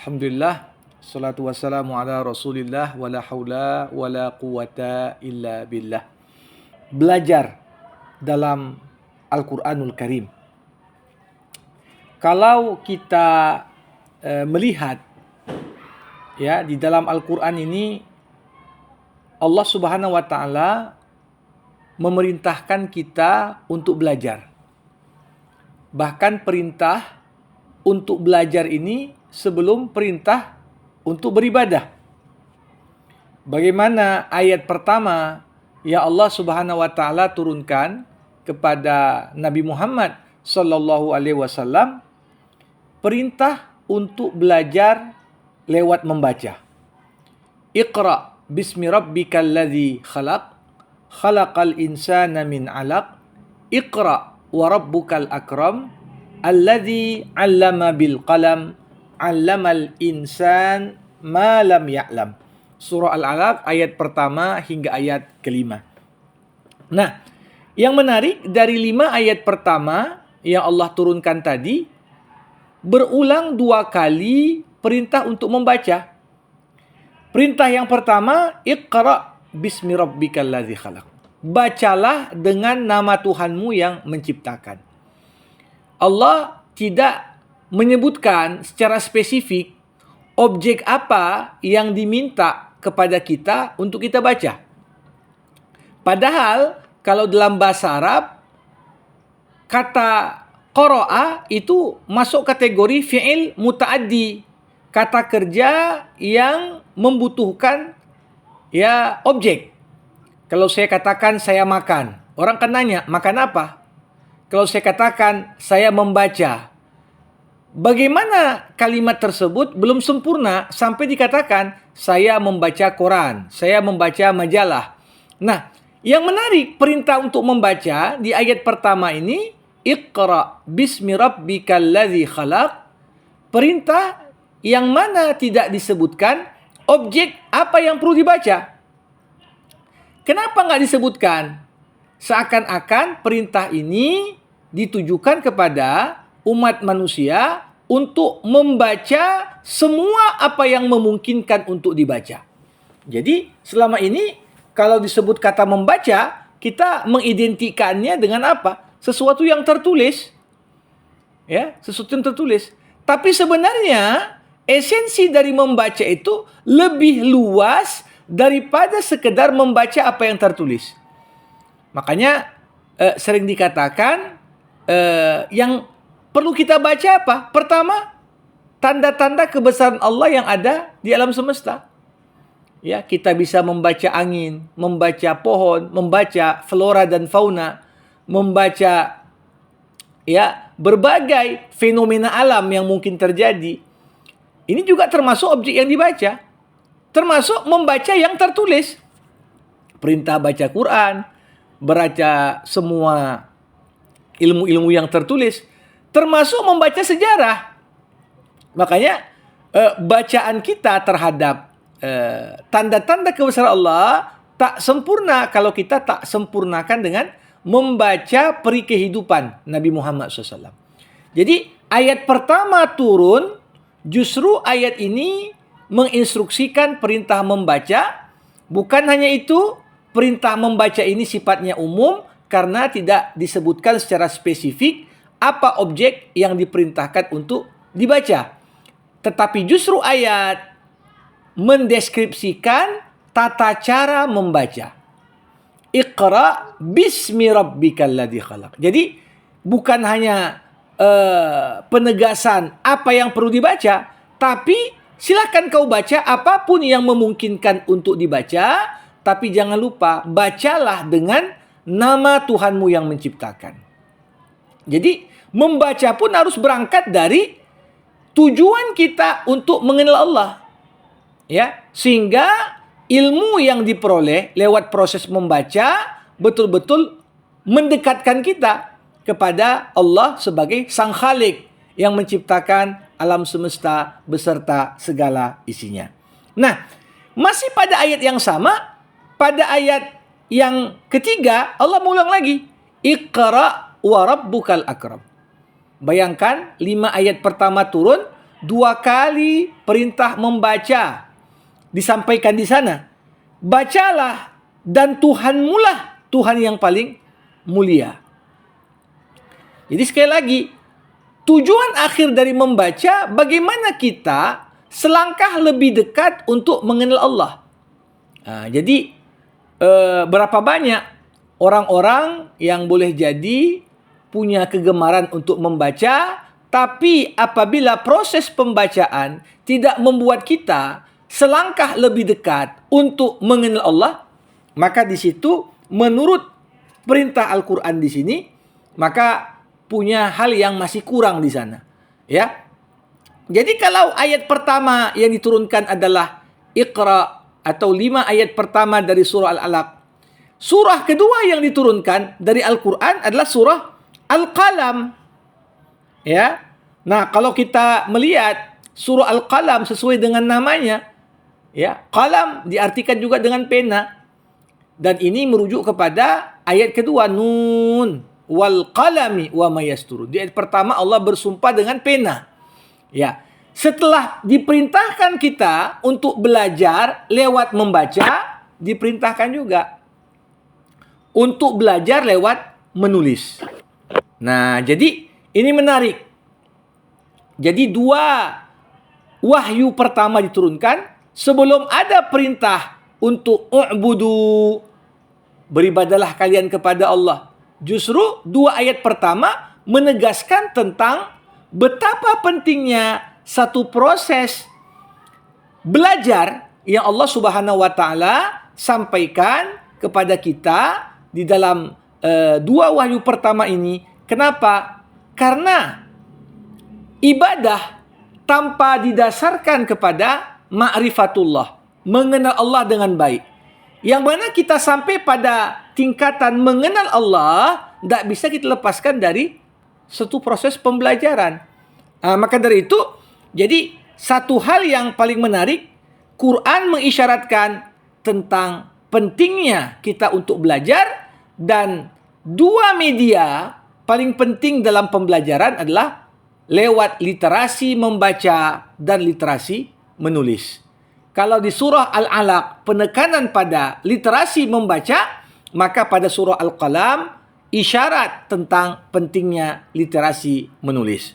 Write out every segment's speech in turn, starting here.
Alhamdulillah, salatu wassalamu ala rasulillah, wala haula wala quwata illa billah. Belajar dalam Al-Quranul Karim. Kalau kita melihat ya di dalam Al-Quran ini, Allah Subhanahu wa Ta'ala memerintahkan kita untuk belajar. Bahkan perintah untuk belajar ini sebelum perintah untuk beribadah. Bagaimana ayat pertama yang Allah Subhanahu wa Ta'ala turunkan kepada Nabi Muhammad sallallahu alaihi wasallam, perintah untuk belajar lewat membaca. Iqra bismi rabbikal ladzi khalaq, khalaqal insana min 'alaq, iqra wa rabbukal akram, alladzi 'allama bil qalam, 'allamal insan ma lam ya'lam. Surah Al-Alaq ayat pertama hingga ayat kelima. Nah, yang menarik dari 5 ayat pertama yang Allah turunkan tadi, berulang 2 kali perintah untuk membaca. Perintah yang pertama, Iqra bismi rabbikal ladzi khalaq. Bacalah dengan nama Tuhanmu yang menciptakan. Allah tidak menyebutkan secara spesifik objek apa yang diminta kepada kita untuk kita baca. Padahal kalau dalam bahasa Arab, kata qara'a itu masuk kategori fi'il muta'addi, kata kerja yang membutuhkan ya objek. Kalau saya katakan saya makan, orang kan nanya, makan apa? Kalau saya katakan saya membaca, bagaimana kalimat tersebut belum sempurna sampai dikatakan saya membaca koran, saya membaca majalah. Nah, yang menarik perintah untuk membaca di ayat pertama ini, Iqra bismi rabbikal ladzi khalaq. Perintah yang mana tidak disebutkan objek apa yang perlu dibaca. Kenapa nggak disebutkan? Seakan-akan perintah ini ditujukan kepada umat manusia untuk membaca semua apa yang memungkinkan untuk dibaca. Jadi selama ini kalau disebut kata membaca, kita mengidentikannya dengan apa? Sesuatu yang tertulis. Ya, sesuatu yang tertulis. Tapi sebenarnya esensi dari membaca itu lebih luas daripada sekedar membaca apa yang tertulis. Makanya sering dikatakan yang perlu kita baca apa? Pertama, tanda-tanda kebesaran Allah yang ada di alam semesta. Ya, kita bisa membaca angin, membaca pohon, membaca flora dan fauna, membaca ya berbagai fenomena alam yang mungkin terjadi. Ini juga termasuk objek yang dibaca. Termasuk membaca yang tertulis. Perintah baca Quran, baca semua ilmu-ilmu yang tertulis, termasuk membaca sejarah. Makanya bacaan kita terhadap tanda-tanda kebesaran Allah tak sempurna kalau kita tak sempurnakan dengan membaca peri kehidupan Nabi Muhammad SAW. Jadi ayat pertama turun, justru ayat ini menginstruksikan perintah membaca. Bukan hanya itu, perintah membaca ini sifatnya umum karena tidak disebutkan secara spesifik apa objek yang diperintahkan untuk dibaca. Tetapi justru ayat mendeskripsikan tata cara membaca. Iqra bismi rabbikal ladzi khalaq. Jadi bukan hanya penegasan apa yang perlu dibaca, tapi silakan kau baca apapun yang memungkinkan untuk dibaca, tapi jangan lupa bacalah dengan nama Tuhanmu yang menciptakan. Jadi membaca pun harus berangkat dari tujuan kita untuk mengenal Allah. Ya, sehingga ilmu yang diperoleh lewat proses membaca betul-betul mendekatkan kita kepada Allah sebagai Sang Khalik yang menciptakan alam semesta beserta segala isinya. Nah, masih pada ayat yang sama, pada ayat yang ketiga Allah mengulang lagi, Iqra wa rabbukal akram. Bayangkan 5 ayat pertama turun, 2 kali perintah membaca disampaikan di sana. Bacalah dan Tuhanmulah Tuhan yang paling mulia. Jadi sekali lagi, tujuan akhir dari membaca bagaimana kita selangkah lebih dekat untuk mengenal Allah. Jadi berapa banyak orang-orang yang boleh jadi punya kegemaran untuk membaca, tapi apabila proses pembacaan tidak membuat kita selangkah lebih dekat untuk mengenal Allah, maka di situ menurut perintah Al-Quran di sini, maka punya hal yang masih kurang di sana. Ya. Jadi kalau ayat pertama yang diturunkan adalah Iqra atau 5 ayat pertama dari surah Al-Alaq. Surah kedua yang diturunkan dari Al-Quran adalah surah Al-Qalam. Ya. Nah, kalau kita melihat surah Al-Qalam sesuai dengan namanya, ya, qalam diartikan juga dengan pena. Dan ini merujuk kepada ayat kedua, Nun wal qalami wa ma yasturun. Di ayat pertama Allah bersumpah dengan pena. Ya. Setelah diperintahkan kita untuk belajar lewat membaca, diperintahkan juga untuk belajar lewat menulis. Nah, jadi ini menarik. Jadi 2 wahyu pertama diturunkan sebelum ada perintah untuk u'budu, beribadalah kalian kepada Allah. Justru 2 ayat pertama menegaskan tentang betapa pentingnya satu proses belajar yang Allah Subhanahu wa taala sampaikan kepada kita di dalam 2 wahyu pertama ini. Kenapa? Karena ibadah tanpa didasarkan kepada ma'rifatullah, mengenal Allah dengan baik, yang mana kita sampai pada tingkatan mengenal Allah, tidak bisa kita lepaskan dari satu proses pembelajaran. Maka dari itu, jadi satu hal yang paling menarik, Quran mengisyaratkan tentang pentingnya kita untuk belajar, dan 2 media paling penting dalam pembelajaran adalah lewat literasi membaca dan literasi menulis. Kalau di surah Al-Alaq penekanan pada literasi membaca, maka pada surah Al-Qalam isyarat tentang pentingnya literasi menulis.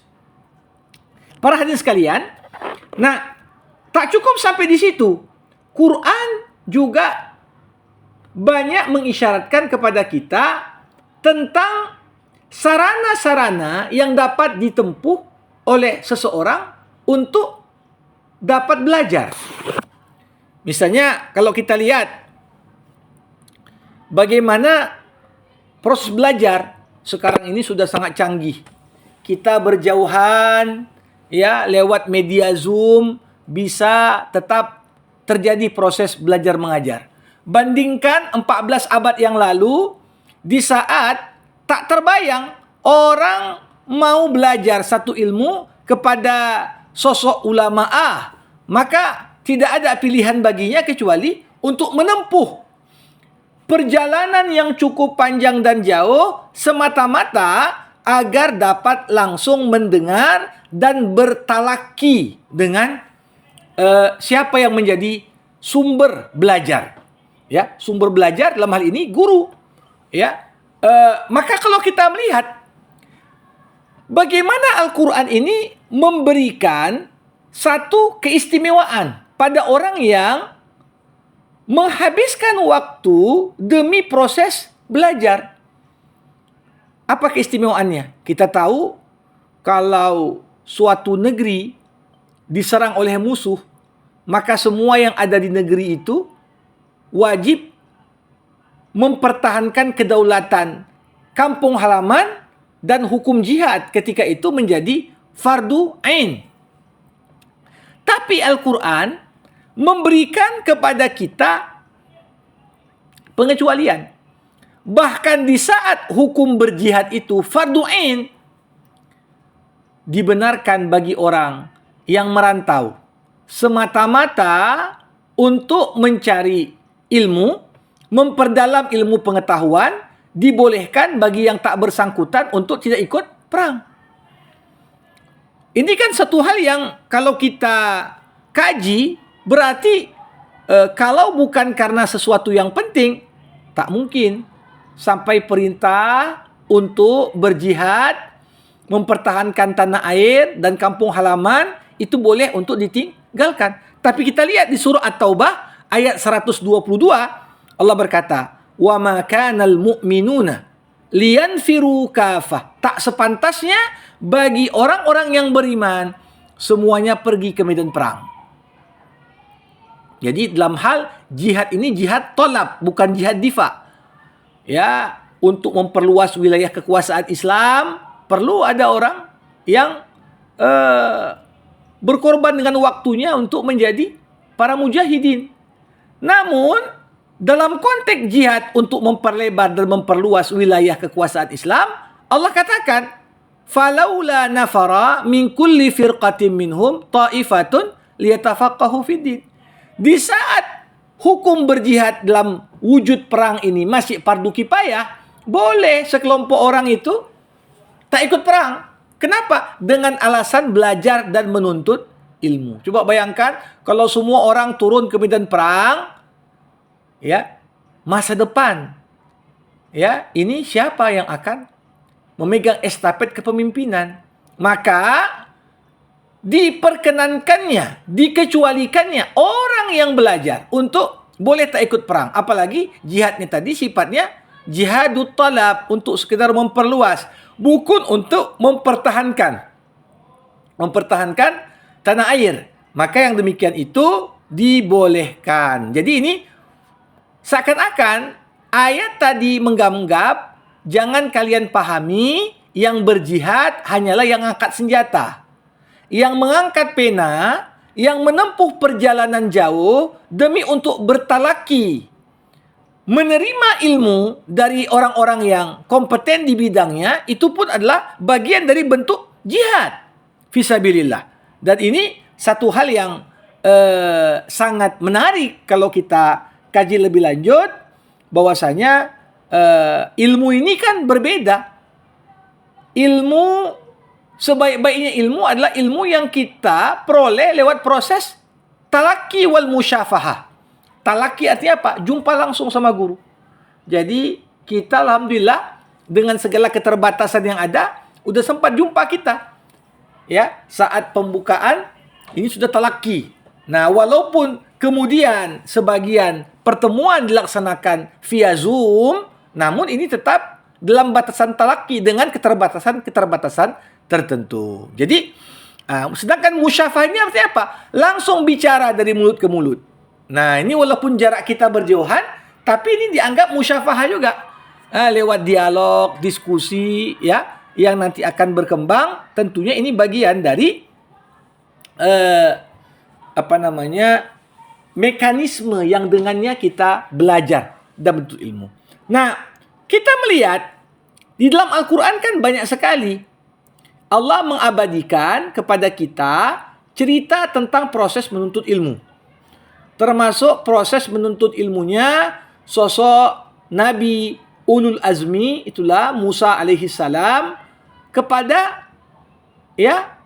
Para hadirin sekalian, nah, tak cukup sampai di situ. Quran juga banyak mengisyaratkan kepada kita tentang sarana-sarana yang dapat ditempuh oleh seseorang untuk dapat belajar. Misalnya, kalau kita lihat bagaimana proses belajar sekarang ini sudah sangat canggih. Kita berjauhan, ya, lewat media Zoom bisa tetap terjadi proses belajar mengajar. Bandingkan 14 abad yang lalu, di saat tak terbayang orang mau belajar satu ilmu kepada sosok ulama A, maka tidak ada pilihan baginya kecuali untuk menempuh perjalanan yang cukup panjang dan jauh semata-mata agar dapat langsung mendengar dan bertalaki dengan siapa yang menjadi sumber belajar. Ya, sumber belajar dalam hal ini guru. Ya, maka kalau kita melihat bagaimana Al-Quran ini memberikan satu keistimewaan pada orang yang menghabiskan waktu demi proses belajar. Apa keistimewaannya? Kita tahu kalau suatu negeri diserang oleh musuh, maka semua yang ada di negeri itu wajib mempertahankan kedaulatan kampung halaman, dan hukum jihad ketika itu menjadi fardu ain. Tapi Al-Quran memberikan kepada kita pengecualian. Bahkan di saat hukum berjihad itu fardu ain, dibenarkan bagi orang yang merantau semata-mata untuk mencari ilmu, memperdalam ilmu pengetahuan, dibolehkan bagi yang tak bersangkutan untuk tidak ikut perang. Ini kan satu hal yang kalau kita kaji, berarti kalau bukan karena sesuatu yang penting, tak mungkin sampai perintah untuk berjihad, mempertahankan tanah air dan kampung halaman, itu boleh untuk ditinggalkan. Tapi kita lihat di surah At-Taubah ayat 122, Allah berkata, "Wa ma kanal mu'minuna liyanfiru kafah." Tak sepantasnya bagi orang-orang yang beriman semuanya pergi ke medan perang. Jadi dalam hal jihad ini jihad tolab, bukan jihad difa. Ya, untuk memperluas wilayah kekuasaan Islam, perlu ada orang yang berkorban dengan waktunya untuk menjadi para mujahidin. Namun, dalam konteks jihad untuk memperlebar dan memperluas wilayah kekuasaan Islam, Allah katakan, "Falaula nafara min kulli firqatin minhum ta'ifatun liyatafaqahu fiddin." Di saat hukum berjihad dalam wujud perang ini masih fardu kifayah, boleh sekelompok orang itu tak ikut perang. Kenapa? Dengan alasan belajar dan menuntut ilmu. Coba bayangkan kalau semua orang turun ke medan perang, ya, masa depan, ya, ini siapa yang akan memegang estafet kepemimpinan? Maka diperkenankannya, dikecualikannya orang yang belajar untuk boleh tak ikut perang. Apalagi jihadnya tadi sifatnya jihadut talab, untuk sekedar memperluas, bukan untuk mempertahankan tanah air. Maka yang demikian itu dibolehkan. Jadi ini seakan-akan ayat tadi menggamgap, jangan kalian pahami yang berjihad hanyalah yang angkat senjata, yang mengangkat pena, yang menempuh perjalanan jauh demi untuk bertalaki, menerima ilmu dari orang-orang yang kompeten di bidangnya, itu pun adalah bagian dari bentuk jihad fisabilillah. Dan ini satu hal yang sangat menarik kalau kita kaji lebih lanjut, bahwasanya ilmu ini kan berbeda. Ilmu, sebaik-baiknya ilmu adalah ilmu yang kita peroleh lewat proses talaki wal musyafahah. Talaki artinya apa? Jumpa langsung sama guru. Jadi kita alhamdulillah dengan segala keterbatasan yang ada, udah sempat jumpa kita. Ya, saat pembukaan ini sudah talaki. Nah, walaupun kemudian sebagian pertemuan dilaksanakan via Zoom, namun ini tetap dalam batasan talaki dengan keterbatasan tertentu. Jadi, sedangkan musyafah ini artinya apa? Langsung bicara dari mulut ke mulut. Nah, ini walaupun jarak kita berjauhan, tapi ini dianggap musyafah juga. Lewat dialog, diskusi, ya, yang nanti akan berkembang. Tentunya ini bagian dari mekanisme yang dengannya kita belajar dan bentuk ilmu. Nah, kita melihat di dalam Al-Quran kan banyak sekali Allah mengabadikan kepada kita cerita tentang proses menuntut ilmu. Termasuk proses menuntut ilmunya sosok Nabi Ulul Azmi, itulah Musa alaihi salam, kepada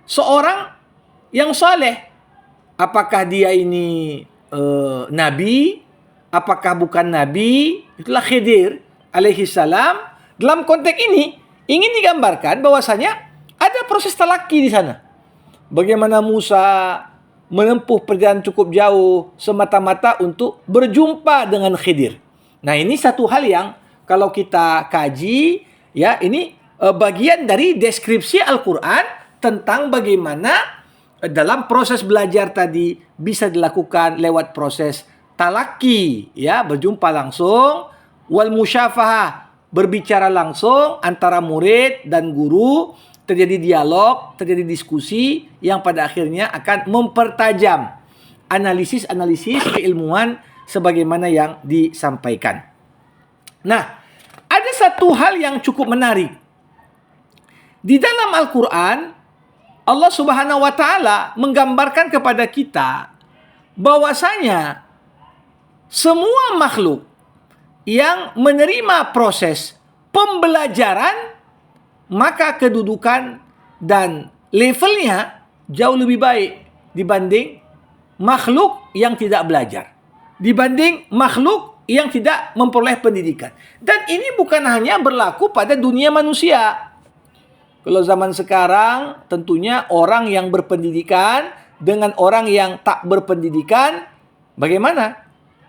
seorang yang saleh. Apakah dia ini nabi? Apakah bukan nabi? Itulah Khidir alaihi salam. Dalam konteks ini ingin digambarkan bahwasanya ada proses talaki di sana. Bagaimana Musa menempuh perjalanan cukup jauh semata-mata untuk berjumpa dengan Khidir. Nah, ini satu hal yang kalau kita kaji, ya, ini bagian dari deskripsi Al-Quran tentang bagaimana dalam proses belajar tadi bisa dilakukan lewat proses talaki, ya, berjumpa langsung, wal musyafahah, berbicara langsung antara murid dan guru, terjadi dialog, terjadi diskusi yang pada akhirnya akan mempertajam analisis keilmuan sebagaimana yang disampaikan. Nah, ada satu hal yang cukup menarik. Di dalam Al-Quran, Allah Subhanahu wa Ta'ala menggambarkan kepada kita bahwasanya semua makhluk yang menerima proses pembelajaran, maka kedudukan dan levelnya jauh lebih baik dibanding makhluk yang tidak belajar, dibanding makhluk yang tidak memperoleh pendidikan. Dan ini bukan hanya berlaku pada dunia manusia. Kalau zaman sekarang, tentunya orang yang berpendidikan dengan orang yang tak berpendidikan, bagaimana?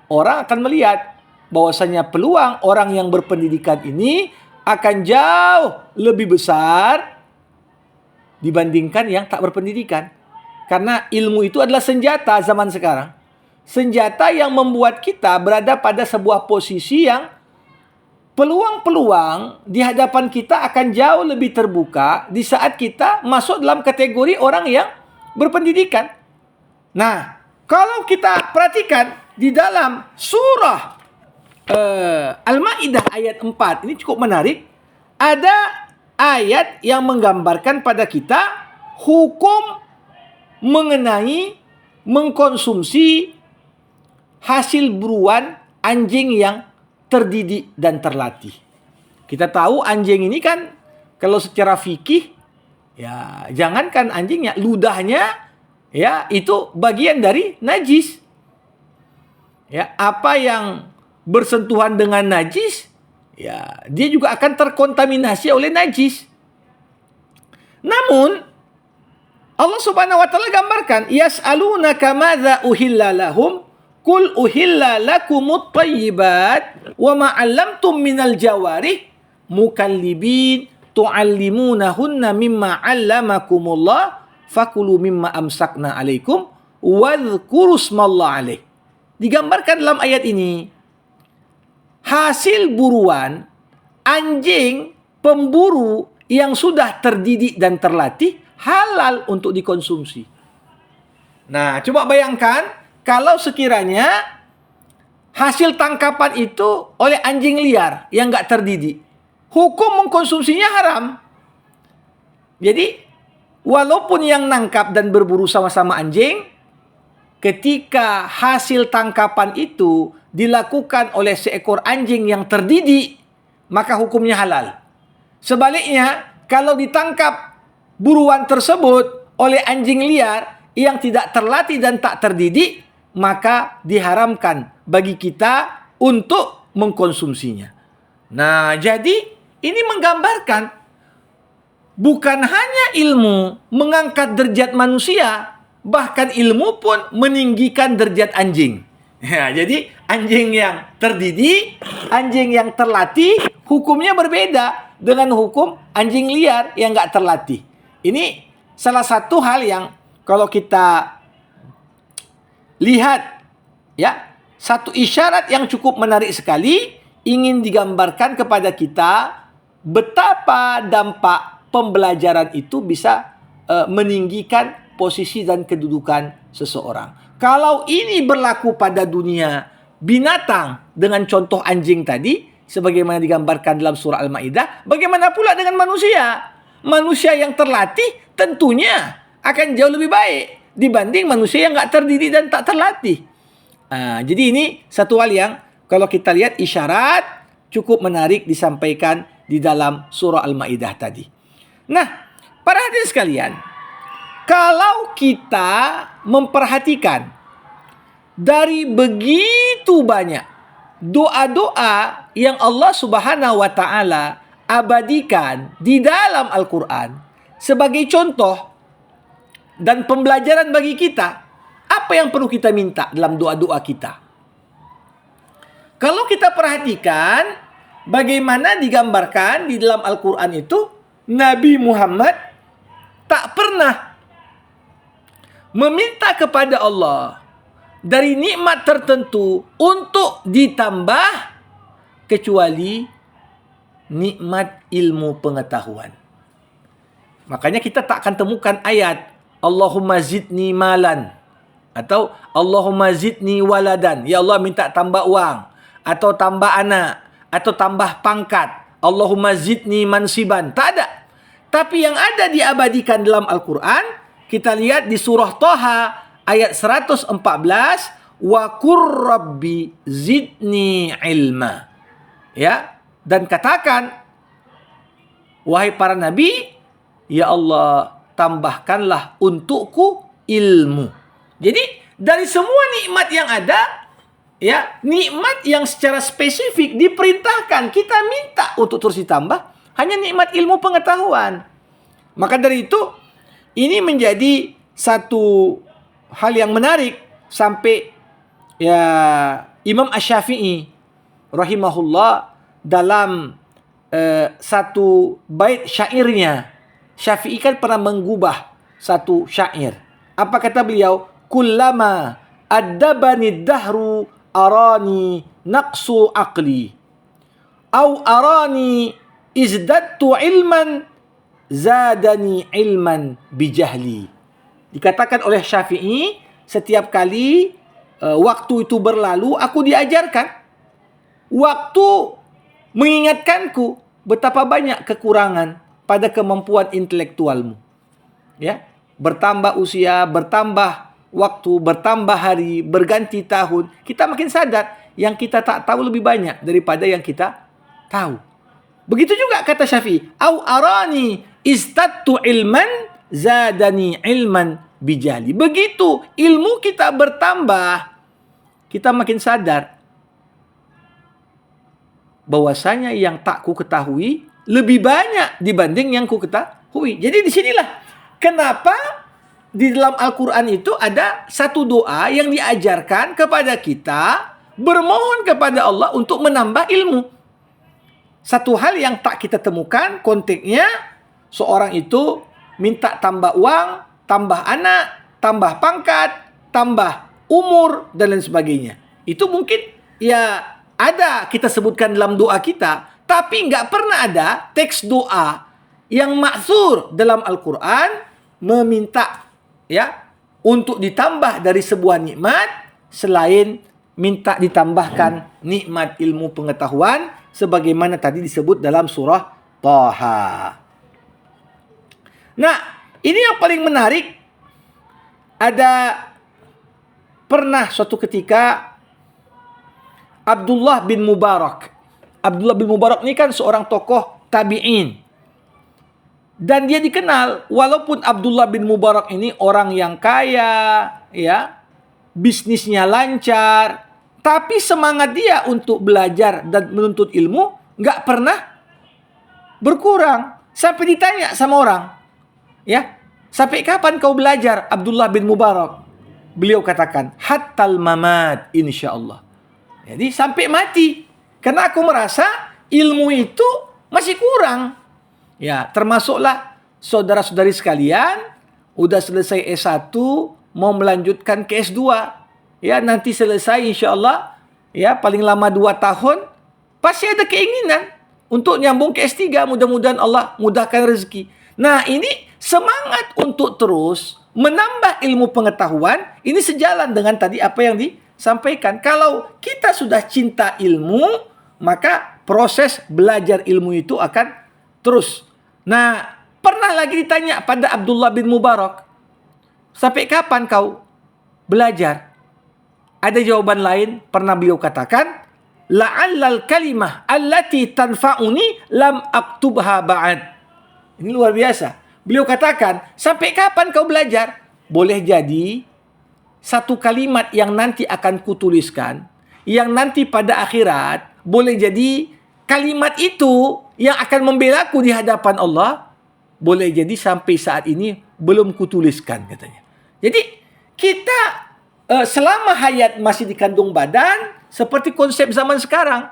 Orang akan melihat bahwasanya peluang orang yang berpendidikan ini akan jauh lebih besar dibandingkan yang tak berpendidikan. Karena ilmu itu adalah senjata zaman sekarang. Senjata yang membuat kita berada pada sebuah posisi yang peluang-peluang di hadapan kita akan jauh lebih terbuka di saat kita masuk dalam kategori orang yang berpendidikan. Nah, kalau kita perhatikan di dalam surah Al-Maidah ayat 4, ini cukup menarik. Ada ayat yang menggambarkan pada kita hukum mengenai mengkonsumsi hasil buruan anjing yang terdidik dan terlatih. Kita tahu anjing ini kan kalau secara fikih, ya jangankan anjingnya, ludahnya ya itu bagian dari najis. Ya, apa yang bersentuhan dengan najis, ya dia juga akan terkontaminasi oleh najis. Namun Allah Subhanahu wa taala gambarkan, yas'alunaka madza uhilla lahum qul uhilla lakumut thayyibat wa ma 'allamtum minal jawarih mukallibin tu'allimunahunna mimma 'allamakumullah fakulu mimma amsakna 'alaikum wadhkuru smallahi 'alaih. Digambarkan dalam ayat ini hasil buruan anjing pemburu yang sudah terdidik dan terlatih halal untuk dikonsumsi. Nah, coba bayangkan kalau sekiranya hasil tangkapan itu oleh anjing liar yang nggak terdidik. Hukum mengkonsumsinya haram. Jadi, walaupun yang nangkap dan berburu sama-sama anjing, ketika hasil tangkapan itu dilakukan oleh seekor anjing yang terdidik, maka hukumnya halal. Sebaliknya, kalau ditangkap buruan tersebut oleh anjing liar yang tidak terlatih dan tak terdidik, maka diharamkan bagi kita untuk mengkonsumsinya. Nah, jadi ini menggambarkan bukan hanya ilmu mengangkat derajat manusia, bahkan ilmu pun meninggikan derajat anjing. Ya, jadi anjing yang terdidik, anjing yang terlatih, hukumnya berbeda dengan hukum anjing liar yang nggak terlatih. Ini salah satu hal yang kalau kita lihat, ya, satu isyarat yang cukup menarik sekali, ingin digambarkan kepada kita betapa dampak pembelajaran itu bisa meninggikan posisi dan kedudukan seseorang. Kalau ini berlaku pada dunia binatang dengan contoh anjing tadi, sebagaimana digambarkan dalam surah Al-Maidah, bagaimana pula dengan manusia? Manusia yang terlatih tentunya akan jauh lebih baik dibanding manusia yang nggak terdidik dan tak terlatih. Jadi ini satu hal yang kalau kita lihat isyarat cukup menarik disampaikan di dalam surah Al-Maidah tadi. Nah, para hadirin sekalian, kalau kita memperhatikan dari begitu banyak doa-doa yang Allah Subhanahu wa taala abadikan di dalam Al-Quran sebagai contoh dan pembelajaran bagi kita, apa yang perlu kita minta dalam doa-doa kita? Kalau kita perhatikan bagaimana digambarkan di dalam Al-Quran itu, Nabi Muhammad tak pernah meminta kepada Allah dari nikmat tertentu untuk ditambah kecuali nikmat ilmu pengetahuan. Makanya kita tak akan temukan ayat Allahumma zidni malan atau Allahumma zidni waladan. Ya Allah minta tambah uang atau tambah anak atau tambah pangkat. Allahumma zidni mansiban. Tak ada. Tapi yang ada diabadikan dalam Al-Quran, kita lihat di surah Thaha ayat 114, wa qur rabbi zidni ilma. Ya. Dan katakan, wahai para nabi, ya Allah, tambahkanlah untukku ilmu. Jadi dari semua nikmat yang ada, ya, nikmat yang secara spesifik diperintahkan kita minta untuk terus ditambah hanya nikmat ilmu pengetahuan. Maka dari itu ini menjadi satu hal yang menarik sampai ya Imam Asy-Syafi'i rahimahullah dalam satu bait syairnya, Syafi'i kan pernah menggubah satu syair. Apa kata beliau? Kullama addabani dahru arani naqsu aqli au arani izdattu ilman zadani ilman bijahli. Dikatakan oleh Syafi'i, setiap kali waktu itu berlalu, aku diajarkan. Waktu mengingatkanku betapa banyak kekurangan pada kemampuan intelektualmu. Ya, bertambah usia, bertambah waktu, bertambah hari, berganti tahun, kita makin sadar yang kita tak tahu lebih banyak daripada yang kita tahu. Begitu juga kata Syafi'i, au arani istattu ilman zadani ilman bijali. Begitu ilmu kita bertambah, kita makin sadar bahwasanya yang tak ku ketahui lebih banyak dibanding yang ku ketahui. Jadi disinilah kenapa di dalam Al-Quran itu ada satu doa yang diajarkan kepada kita bermohon kepada Allah untuk menambah ilmu. Satu hal yang tak kita temukan konteksnya, seorang itu minta tambah uang, tambah anak, tambah pangkat, tambah umur, dan lain sebagainya. Itu mungkin ya ada kita sebutkan dalam doa kita, tapi nggak pernah ada teks doa yang ma'thur dalam Al-Quran meminta ya untuk ditambah dari sebuah nikmat selain minta ditambahkan nikmat ilmu pengetahuan sebagaimana tadi disebut dalam surah Thaha. Nah, ini yang paling menarik. Ada pernah suatu ketika Abdullah bin Mubarak. Abdullah bin Mubarak ini kan seorang tokoh tabi'in. Dan dia dikenal, walaupun Abdullah bin Mubarak ini orang yang kaya, ya, bisnisnya lancar, tapi semangat dia untuk belajar dan menuntut ilmu nggak pernah berkurang. Sampai ditanya sama orang, ya, sampai kapan kau belajar, Abdullah bin Mubarak? Beliau katakan, hattal mamat insyaallah. Jadi sampai mati. Karena aku merasa ilmu itu masih kurang. Ya, termasuklah saudara-saudari sekalian, udah selesai S1, mau melanjutkan ke S2. Ya, nanti selesai insyaallah, ya, paling lama 2 tahun, pasti ada keinginan untuk nyambung ke S3. Mudah-mudahan Allah mudahkan rezeki. Nah, ini semangat untuk terus menambah ilmu pengetahuan, ini sejalan dengan tadi apa yang disampaikan. Kalau kita sudah cinta ilmu, maka proses belajar ilmu itu akan terus. Nah, pernah lagi ditanya pada Abdullah bin Mubarak, sampai kapan kau belajar? Ada jawaban lain, pernah beliau katakan, la'allal kalimah allati tanfa'uni lam aktubha ba'd. Ini luar biasa. Beliau katakan, sampai kapan kau belajar? Boleh jadi satu kalimat yang nanti akan kutuliskan, yang nanti pada akhirat, boleh jadi kalimat itu yang akan membelaku di hadapan Allah, boleh jadi sampai saat ini belum kutuliskan, katanya. Jadi kita selama hayat masih dikandung badan, seperti konsep zaman sekarang,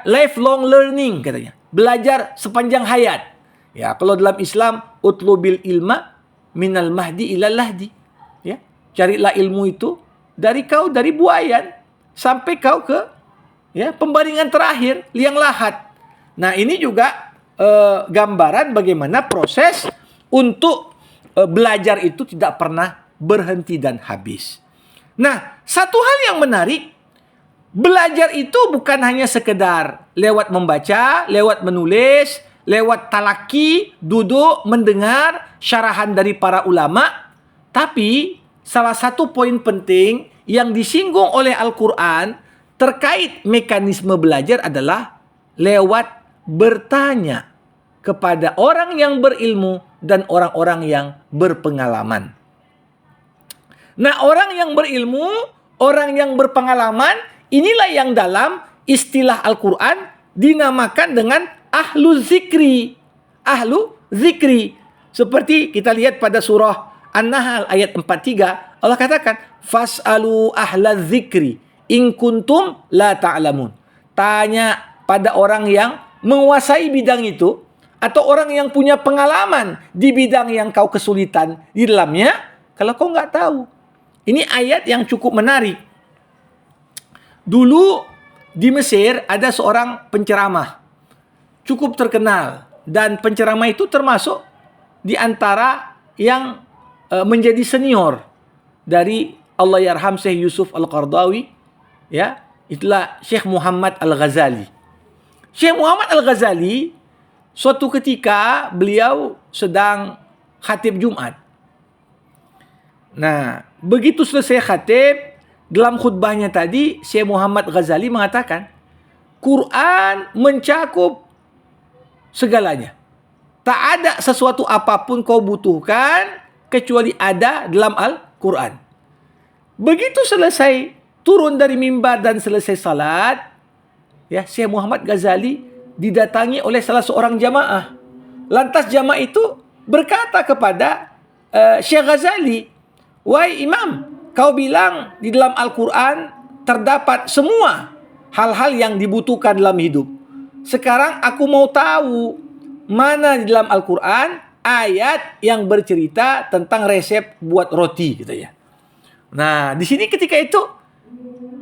lifelong learning, katanya. Belajar sepanjang hayat. Ya, kalau dalam Islam, utlubil ilma minal mahdi ilal lahdi. Ya, carilah ilmu itu dari buayan sampai kau ke pembaringan terakhir, liang lahat. Nah, ini juga gambaran bagaimana proses untuk belajar itu tidak pernah berhenti dan habis. Nah, satu hal yang menarik, belajar itu bukan hanya sekedar lewat membaca, lewat menulis, lewat talaki, duduk, mendengar syarahan dari para ulama. Tapi salah satu poin penting yang disinggung oleh Al-Quran terkait mekanisme belajar adalah lewat bertanya. kepada orang yang berilmu dan orang-orang yang berpengalaman. Nah, orang yang berilmu, orang yang berpengalaman, inilah yang dalam istilah Al-Quran dinamakan dengan ahlu zikri. Ahlu zikri. Seperti kita lihat pada surah An-Nahl ayat 43, Allah katakan, fas'alu ahla zikri in kuntum la ta'lamun. Tanya pada orang yang menguasai bidang itu, atau orang yang punya pengalaman di bidang yang kau kesulitan di dalamnya, kalau kau nggak tahu. Ini ayat yang cukup menarik. Dulu di Mesir ada seorang penceramah cukup terkenal, dan penceramah itu termasuk di antara yang menjadi senior dari Allahyarham Syekh Yusuf Al-Qaradawi, ya, itulah Syekh Muhammad Al-Ghazali. Syekh Muhammad Al-Ghazali suatu ketika beliau sedang khatib Jumat. Nah, begitu selesai khatib, dalam khutbahnya tadi Syekh Muhammad Ghazali mengatakan, Quran mencakup segalanya. Tak ada sesuatu apapun kau butuhkan kecuali ada dalam Al-Quran. Begitu selesai turun dari mimbar dan selesai salat, ya, Syekh Muhammad Ghazali didatangi oleh salah seorang jamaah. Lantas jamaah itu berkata kepada Syekh Ghazali, wahai imam, kau bilang di dalam Al-Quran terdapat semua hal-hal yang dibutuhkan dalam hidup. Sekarang aku mau tahu mana di dalam Al-Quran ayat yang bercerita tentang resep buat roti, gitu ya. Nah, di sini ketika itu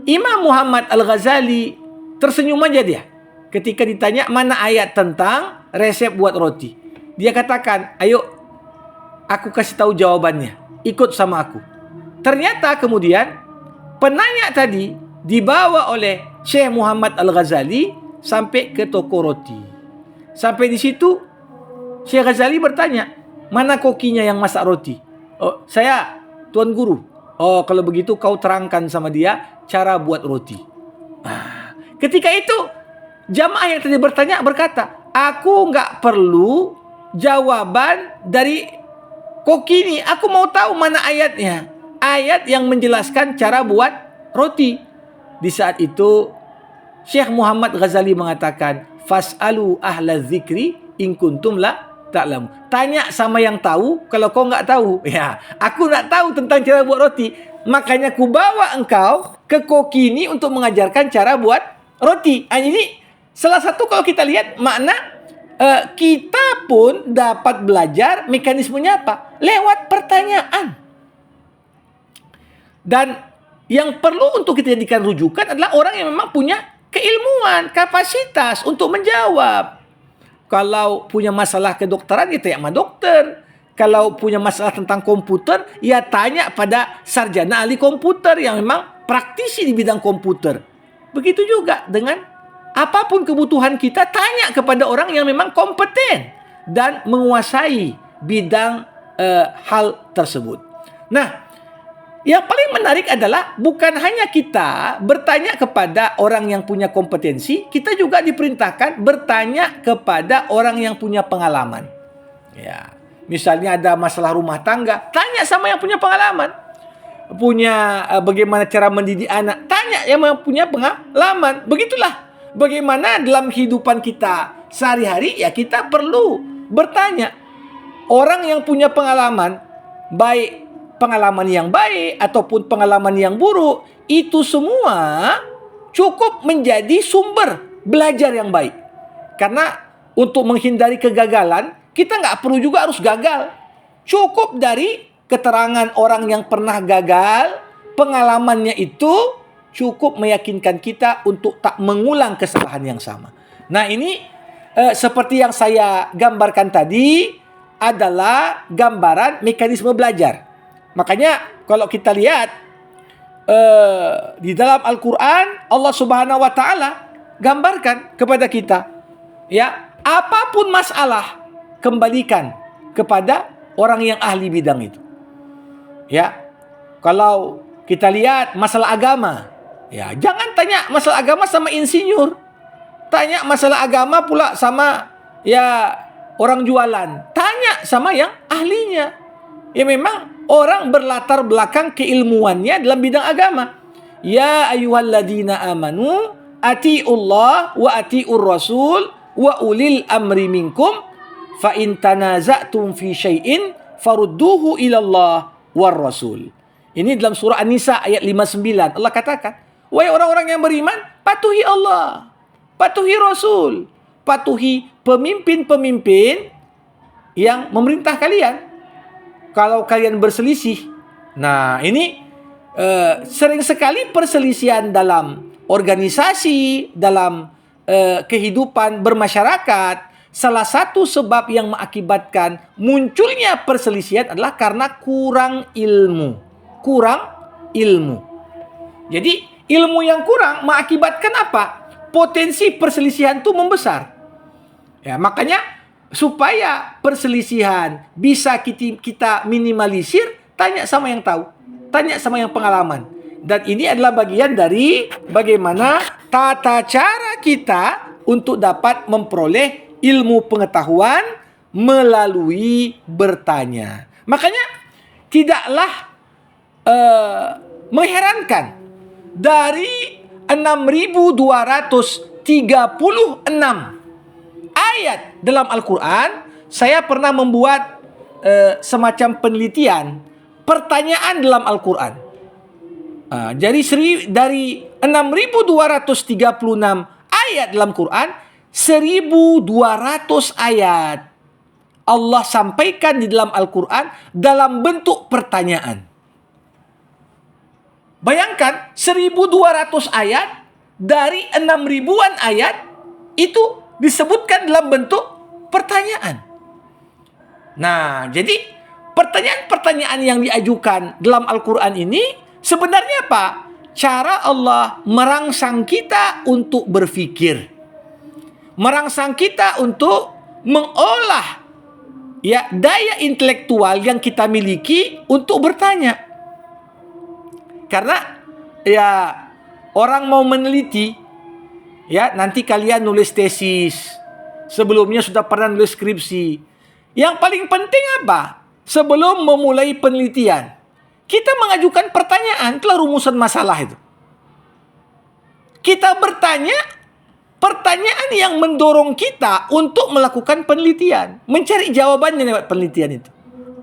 Imam Muhammad Al-Ghazali tersenyum aja dia ketika ditanya mana ayat tentang resep buat roti. Dia katakan, ayo aku kasih tahu jawabannya, ikut sama aku. Ternyata kemudian penanya tadi dibawa oleh Syekh Muhammad Al-Ghazali sampai ke toko roti. Sampai di situ Syekh Ghazali bertanya, mana kokinya yang masak roti? Oh, saya, Tuan Guru. Oh, kalau begitu kau terangkan sama dia cara buat roti. Nah, ketika itu jamaah yang tadi bertanya berkata, aku nggak perlu jawaban dari koki ini. Aku mau tahu mana ayatnya. Ayat yang menjelaskan cara buat roti. Di saat itu Syekh Muhammad Ghazali mengatakan, fas'alu ahla zikri in kuntum la ta'lamu. Tanya sama yang tahu kalau kau nggak tahu. Ya, aku nggak tahu tentang cara buat roti. Makanya ku bawa engkau ke koki ini untuk mengajarkan cara buat roti. Ini salah satu kalau kita lihat makna kita pun dapat belajar mekanismenya apa? Lewat pertanyaan. Dan yang perlu untuk kita jadikan rujukan adalah orang yang memang punya keilmuan, kapasitas untuk menjawab. Kalau punya masalah kedokteran, ya tanya sama dokter. Kalau punya masalah tentang komputer, ya tanya pada sarjana ahli komputer yang memang praktisi di bidang komputer. Begitu juga dengan apapun kebutuhan kita, tanya kepada orang yang memang kompeten dan menguasai bidang hal tersebut. Nah, yang paling menarik adalah bukan hanya kita bertanya kepada orang yang punya kompetensi, kita juga diperintahkan bertanya kepada orang yang punya pengalaman. Ya, misalnya ada masalah rumah tangga, tanya sama yang punya pengalaman. Punya bagaimana cara mendidik anak, tanya yang punya pengalaman. Begitulah bagaimana dalam kehidupan kita sehari-hari, ya kita perlu bertanya. Orang yang punya pengalaman, baik pengalaman yang baik ataupun pengalaman yang buruk, itu semua cukup menjadi sumber belajar yang baik. Karena untuk menghindari kegagalan, kita nggak perlu juga harus gagal. Cukup dari keterangan orang yang pernah gagal, pengalamannya itu cukup meyakinkan kita untuk tak mengulang kesalahan yang sama. Nah, ini seperti yang saya gambarkan tadi adalah gambaran mekanisme belajar. Makanya kalau kita lihat di dalam Al-Quran, Allah Subhanahu wa Ta'ala gambarkan kepada kita, ya, apapun masalah kembalikan kepada orang yang ahli bidang itu. Ya, kalau kita lihat masalah agama, ya jangan tanya masalah agama sama insinyur, tanya masalah agama pula sama ya orang jualan, tanya sama yang ahlinya. Ya memang orang berlatar belakang keilmuannya dalam bidang agama. Ya ayyuhalladzina amanu atiullah wa atiur rasul wa ulil amri minkum fa in tanaza'tum fi syai'in farudduhu ilallah war rasul. Ini dalam surah An-Nisa ayat 59. Allah katakan, wahai orang-orang yang beriman, patuhi Allah, patuhi Rasul, patuhi pemimpin-pemimpin yang memerintah kalian. Kalau kalian berselisih, nah ini sering sekali perselisihan dalam organisasi, dalam kehidupan bermasyarakat. Salah satu sebab yang mengakibatkan munculnya perselisihan adalah karena kurang ilmu. Jadi ilmu yang kurang mengakibatkan apa? Potensi perselisihan itu membesar. Ya, makanya supaya perselisihan bisa kita minimalisir, tanya sama yang tahu, tanya sama yang pengalaman. Dan ini adalah bagian dari bagaimana tata cara kita untuk dapat memperoleh ilmu pengetahuan melalui bertanya. Makanya tidaklah mengherankan dari 6.236 ayat dalam Al-Quran, saya pernah membuat semacam penelitian pertanyaan dalam Al-Quran. Jadi dari 6.236 ayat dalam Quran, 1.200 ayat Allah sampaikan di dalam Al-Quran dalam bentuk pertanyaan. Bayangkan 1.200 ayat dari 6.000-an ayat itu disebutkan dalam bentuk pertanyaan. Nah, jadi pertanyaan-pertanyaan yang diajukan dalam Al-Quran ini sebenarnya apa? Cara Allah merangsang kita untuk berpikir. Merangsang kita untuk mengolah daya intelektual yang kita miliki untuk bertanya. Karena orang mau meneliti, nanti kalian nulis tesis, sebelumnya sudah pernah nulis skripsi. Yang paling penting apa? Sebelum memulai penelitian, kita mengajukan pertanyaan, itulah rumusan masalah itu. Kita bertanya pertanyaan yang mendorong kita untuk melakukan penelitian, mencari jawabannya lewat penelitian itu.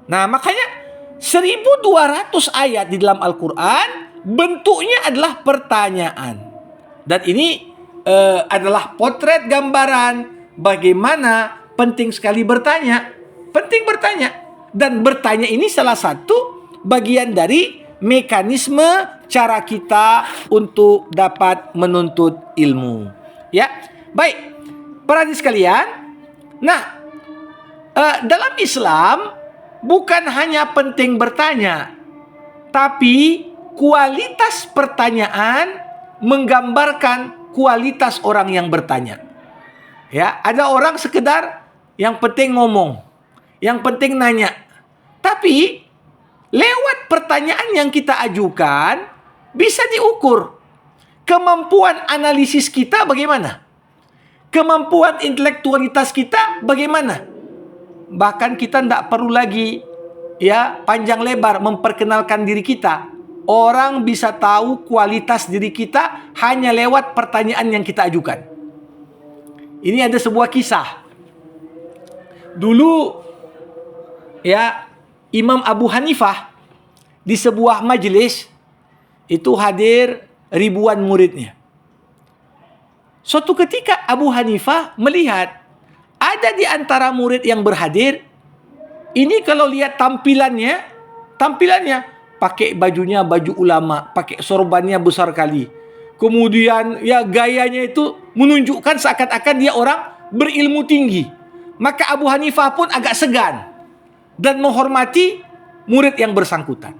Nah, makanya 1.200 ayat di dalam Al-Quran bentuknya adalah pertanyaan. Dan ini adalah potret gambaran bagaimana penting sekali bertanya. Penting bertanya. Dan bertanya ini salah satu bagian dari mekanisme cara kita untuk dapat menuntut ilmu. Ya, baik. Para hadirin sekalian, nah, dalam Islam bukan hanya penting bertanya, tapi kualitas pertanyaan menggambarkan kualitas orang yang bertanya. Ya, ada orang sekedar yang penting ngomong, yang penting nanya. Tapi lewat pertanyaan yang kita ajukan bisa diukur kemampuan analisis kita bagaimana, kemampuan intelektualitas kita bagaimana. Bahkan kita tidak perlu lagi panjang lebar memperkenalkan diri kita. Orang bisa tahu kualitas diri kita hanya lewat pertanyaan yang kita ajukan. Ini ada sebuah kisah. Dulu Imam Abu Hanifah di sebuah majelis itu hadir ribuan muridnya. Suatu ketika Abu Hanifah melihat ada di antara murid yang berhadir, ini kalau lihat tampilannya pakai bajunya baju ulama, pakai sorbannya besar kali. Kemudian gayanya itu menunjukkan seakan-akan dia orang berilmu tinggi. Maka Abu Hanifah pun agak segan dan menghormati murid yang bersangkutan.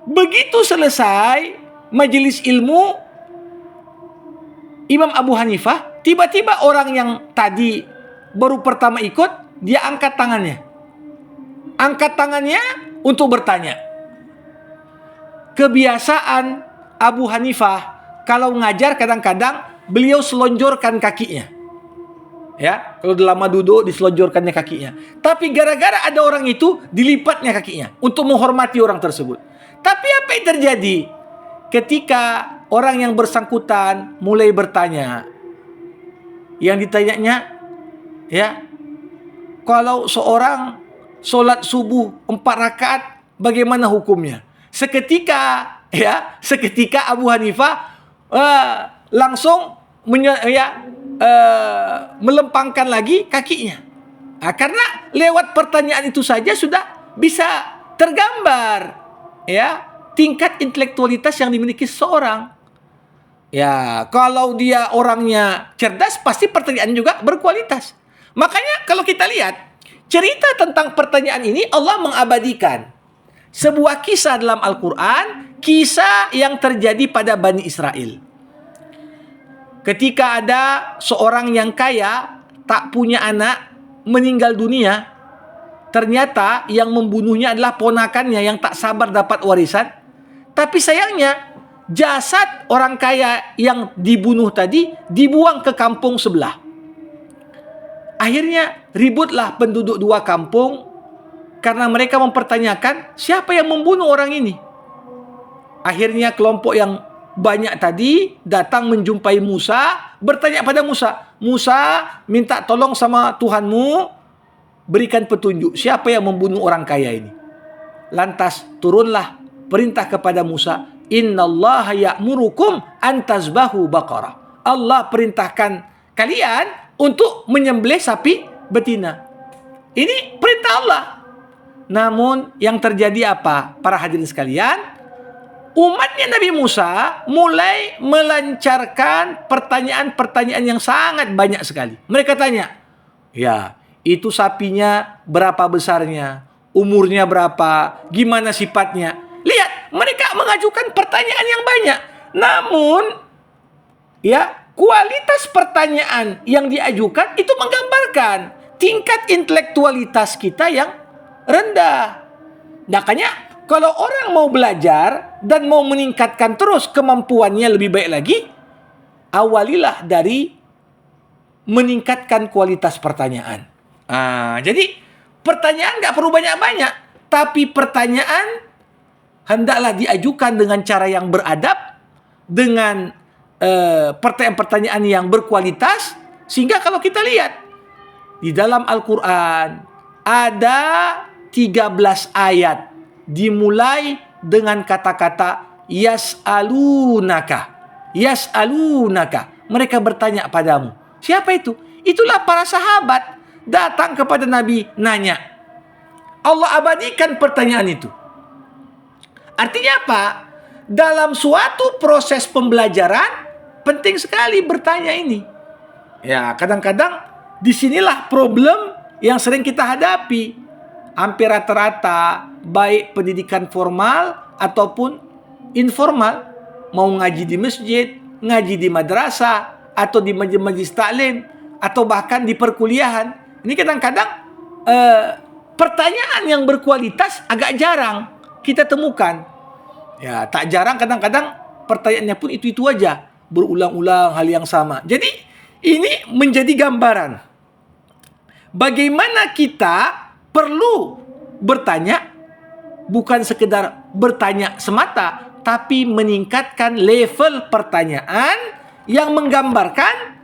Begitu selesai majelis ilmu Imam Abu Hanifah, tiba-tiba orang yang tadi baru pertama ikut, dia angkat tangannya. Angkat tangannya untuk bertanya. Kebiasaan Abu Hanifah kalau ngajar kadang-kadang beliau selonjorkan kakinya. Ya, kalau udah lama duduk diselonjorkannya kakinya. Tapi gara-gara ada orang itu dilipatnya kakinya untuk menghormati orang tersebut. Tapi apa yang terjadi ketika orang yang bersangkutan mulai bertanya? Yang ditanyanya, ya, kalau seorang solat subuh 4 rakaat bagaimana hukumnya? Seketika Abu Hanifah langsung melempangkan lagi kakinya. Karena lewat pertanyaan itu saja sudah bisa tergambar tingkat intelektualitas yang dimiliki seseorang. Ya, kalau dia orangnya cerdas, pasti pertanyaan juga berkualitas. Makanya kalau kita lihat cerita tentang pertanyaan ini, Allah mengabadikan sebuah kisah dalam Al-Quran, kisah yang terjadi pada Bani Israel. Ketika ada seorang yang kaya, tak punya anak, meninggal dunia, ternyata yang membunuhnya adalah ponakannya yang tak sabar dapat warisan. Tapi sayangnya, jasad orang kaya yang dibunuh tadi dibuang ke kampung sebelah. Akhirnya ributlah penduduk dua kampung karena mereka mempertanyakan siapa yang membunuh orang ini. Akhirnya kelompok yang banyak tadi datang menjumpai Musa, bertanya pada Musa, "Musa, minta tolong sama Tuhanmu, berikan petunjuk siapa yang membunuh orang kaya ini." Lantas turunlah perintah kepada Musa, "Innallaha ya'murukum an tazbahu baqarah." Allah perintahkan kalian untuk menyembelih sapi betina. Ini perintah Allah. Namun yang terjadi apa? Para hadirin sekalian, umatnya Nabi Musa mulai melancarkan pertanyaan-pertanyaan yang sangat banyak sekali. Mereka tanya, ya, itu sapinya berapa besarnya? Umurnya berapa? Gimana sifatnya? Lihat, mereka mengajukan pertanyaan yang banyak. Namun, kualitas pertanyaan yang diajukan itu menggambarkan tingkat intelektualitas kita yang rendah. Makanya, kalau orang mau belajar dan mau meningkatkan terus kemampuannya lebih baik lagi, awalilah dari meningkatkan kualitas pertanyaan. Jadi pertanyaan nggak perlu banyak-banyak, tapi pertanyaan hendaklah diajukan dengan cara yang beradab, dengan pertanyaan-pertanyaan yang berkualitas, sehingga kalau kita lihat di dalam Al-Quran ada 13 ayat dimulai dengan kata-kata yas'alunaka. Mereka bertanya padamu. Siapa itu? Itulah para sahabat datang kepada Nabi nanya. Allah abadikan pertanyaan itu. Artinya apa? Dalam suatu proses pembelajaran penting sekali bertanya ini. Ya, kadang-kadang disinilah problem yang sering kita hadapi. Hampir rata-rata baik pendidikan formal ataupun informal, mau ngaji di masjid, ngaji di madrasah, atau di majelis taklim, atau bahkan di perkuliahan. Ini kadang-kadang pertanyaan yang berkualitas agak jarang kita temukan. Ya, tak jarang kadang-kadang pertanyaannya pun itu-itu aja, berulang-ulang hal yang sama. Jadi ini menjadi gambaran bagaimana kita perlu bertanya, bukan sekedar bertanya semata, tapi meningkatkan level pertanyaan yang menggambarkan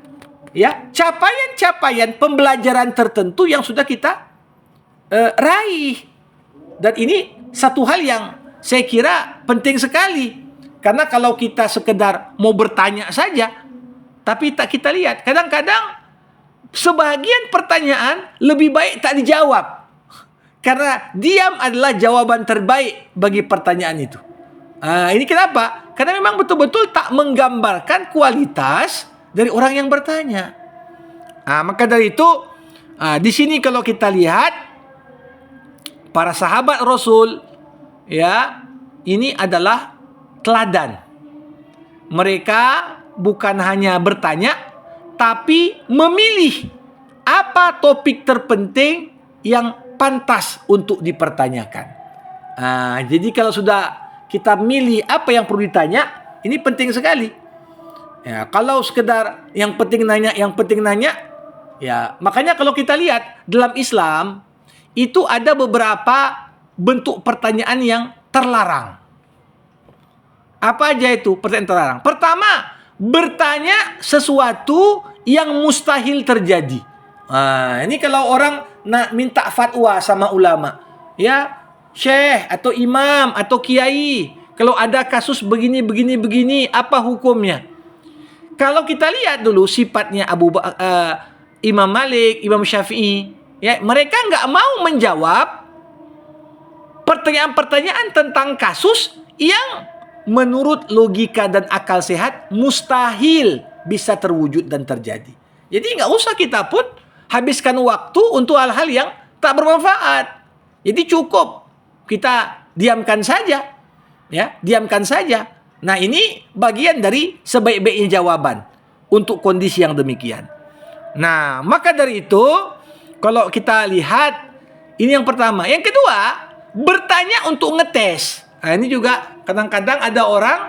capaian-capaian pembelajaran tertentu yang sudah kita raih. Dan ini satu hal yang saya kira penting sekali. Karena kalau kita sekedar mau bertanya saja, tapi tak kita lihat, kadang-kadang sebagian pertanyaan lebih baik tak dijawab. Karena diam adalah jawaban terbaik bagi pertanyaan itu. Ini kenapa? Karena memang betul-betul tak menggambarkan kualitas dari orang yang bertanya. Maka dari itu, di sini kalau kita lihat para sahabat Rasul, ini adalah teladan. Mereka bukan hanya bertanya, tapi memilih apa topik terpenting yang pantas untuk dipertanyakan. Jadi kalau sudah kita milih apa yang perlu ditanya, ini penting sekali. Ya, kalau sekedar yang penting nanya, Ya, makanya kalau kita lihat dalam Islam itu ada beberapa bentuk pertanyaan yang terlarang. Apa aja itu pertanyaan terlarang? Pertama, bertanya sesuatu yang mustahil terjadi. Nah, ini kalau orang nak minta fatwa sama ulama, ya, syekh atau imam atau kiai, kalau ada kasus begini, apa hukumnya? Kalau kita lihat dulu sifatnya Imam Malik, Imam Syafi'i, ya, mereka nggak mau menjawab pertanyaan-pertanyaan tentang kasus yang menurut logika dan akal sehat mustahil bisa terwujud dan terjadi. Jadi nggak usah kita pun habiskan waktu untuk hal-hal yang tak bermanfaat. Jadi cukup kita diamkan saja, ya, diamkan saja. Nah, ini bagian dari sebaik-baiknya jawaban untuk kondisi yang demikian. Nah, maka dari itu kalau kita lihat ini yang pertama. Yang kedua, bertanya untuk ngetes. Nah, ini juga kadang-kadang ada orang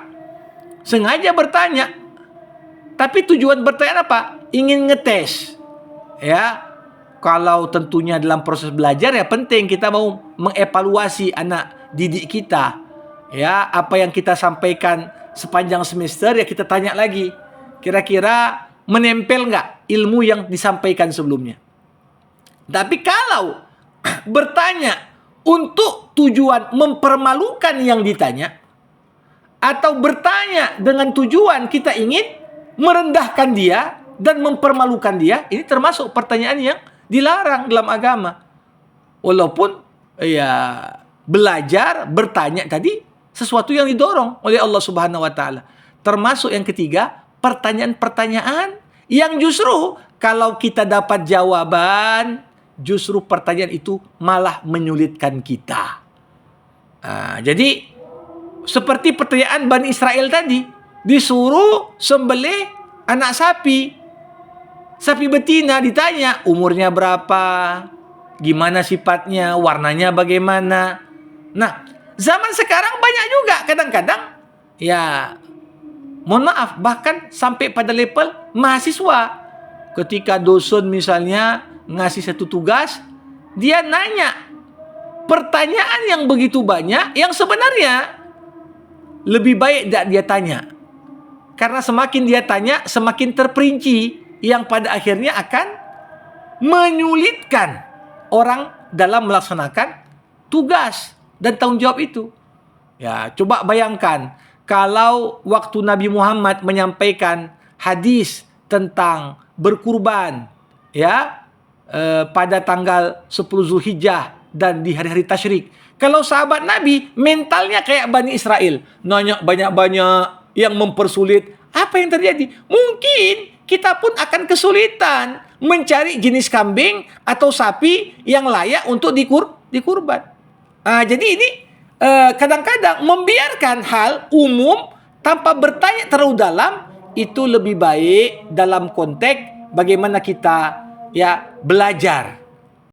sengaja bertanya. Tapi tujuan bertanya apa? Ingin ngetes. Ya. Kalau tentunya dalam proses belajar ya penting kita mau mengevaluasi anak didik kita. Ya, apa yang kita sampaikan sepanjang semester ya kita tanya lagi. Kira-kira menempel nggak ilmu yang disampaikan sebelumnya? Tapi kalau bertanya untuk tujuan mempermalukan yang ditanya, atau bertanya dengan tujuan kita ingin merendahkan dia dan mempermalukan dia, ini termasuk pertanyaan yang dilarang dalam agama. Walaupun ya belajar, bertanya tadi sesuatu yang didorong oleh Allah Subhanahu wa taala. Termasuk yang ketiga, pertanyaan-pertanyaan yang justru kalau kita dapat jawaban, justru pertanyaan itu malah menyulitkan kita. Jadi seperti pertanyaan Bani Israel tadi, disuruh sembelih anak sapi. Sapi betina ditanya umurnya berapa, gimana sifatnya, warnanya bagaimana. Nah, zaman sekarang banyak juga kadang-kadang ya mohon maaf bahkan sampai pada level mahasiswa. Ketika dosen misalnya ngasih satu tugas, dia nanya pertanyaan yang begitu banyak yang sebenarnya lebih baik tidak dia tanya. Karena semakin dia tanya, semakin terperinci yang pada akhirnya akan menyulitkan orang dalam melaksanakan tugas dan tanggung jawab itu. Ya, coba bayangkan kalau waktu Nabi Muhammad menyampaikan hadis tentang berkurban, ya, pada tanggal 10 Zulhijjah dan di hari-hari tasyrik. Kalau sahabat Nabi mentalnya kayak Bani Israel, nanya banyak-banyak yang mempersulit. Apa yang terjadi? Mungkin kita pun akan kesulitan mencari jenis kambing atau sapi yang layak untuk dikurban. Jadi ini kadang-kadang membiarkan hal umum tanpa bertanya terlalu dalam itu lebih baik dalam konteks bagaimana kita ya belajar